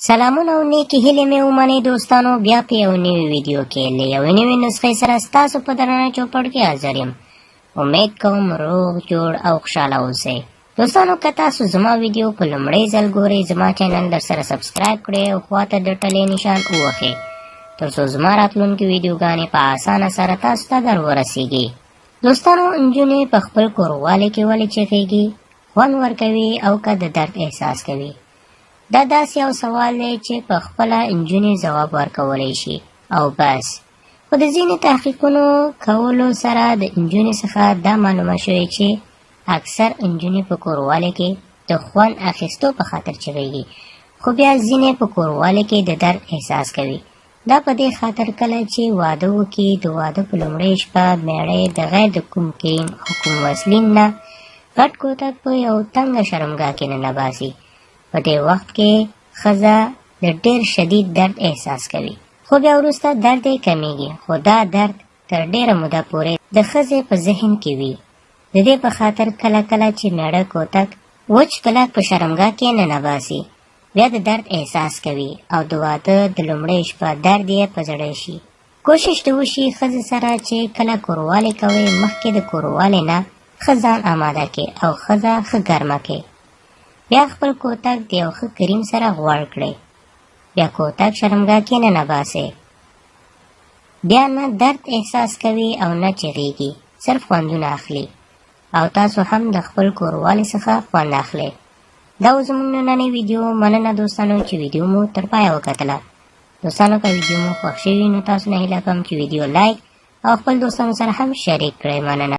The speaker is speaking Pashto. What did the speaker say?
سلامونه او نیکی هیلې مې ومنئ دوستانو، بیا په یو نوي ویډیو کې له یوې نوې نسخې سره ستاسو په درانه چوپړ کې حاضر یم. امید کوم روغ جوړ او خوشحاله اوسئ. دوستانو که تاسو زما ویډیو په لومړی ځل ګورئ، زما چینل در سره سبسکرایب کړئ او خواته د ټلې نشان ووهئ ترڅو زما راتلونکې ویډیوګانې په اسانه سره تاسو ته در ورسیږي. دوستانو، نجونې په خپل کوروالي کې ولې چغېږي، خوند ورکوي او که د درد احساس کوي؟ دا داسې یو سوال دی چې په خپله نجونې ځواب ورکولی شي او بس. خو د ځینې تحقیقونو کولو سره د نجونې څخه دا معلومه شوې چې اکثر نجونې په کوروالي کې د خوند اخیستو په خاطر چغېږي، خو بیا ځینې په کوروالي کې د درد احساس کوي. دا په دې خاطر کله چې واده وکړي، د واده په لومړۍ شپه میړی د غیر د کوم کریم او کوم وسلین نه غټ کوتک په یو تنګه شرمګاه کې ننباسي. په دې وخت کې ښځه د ډېر شدید درد احساس کوي، خو بیا وروسته درد یې کمیږي، خو دا درد تر ډېره موده پورې د ښځې په ذهن کې وي. د دې په خاطر کله کله چې میړه کوتک وچ کلک په شرمګاه کې ننباسي، بیا د درد احساس کوي او د واده د لومړۍ شپه درد یې په زړه شي. کوشش دې وشي ښځې سره چې کله کوروالي کوئ، مخکې د کوروالي نه ښه ځان اماده کړئ او ښځه ښه ګرمه کړئ. بیا خپل کوتک د یو ښه کریم سره غوړ کړئ، بیا کوتک شرمګاه کې ننباسئ. بیا نه درد احساس کوي او نه چغېږي، صرف خوندونه اخلي او تاسو هم د خپل کوروالي څخه خوند اخلئ. دا و زموږ نننۍ ویډیو. مننه دوستانو چې ویډیو مو تر پایه وکتله. دوستانو که ویډیو مو خوښ شوي نو تاسو نه هیله کوم چې ویډیو لایک او خپل دوستانو سره هم شریک کړئ. مننه.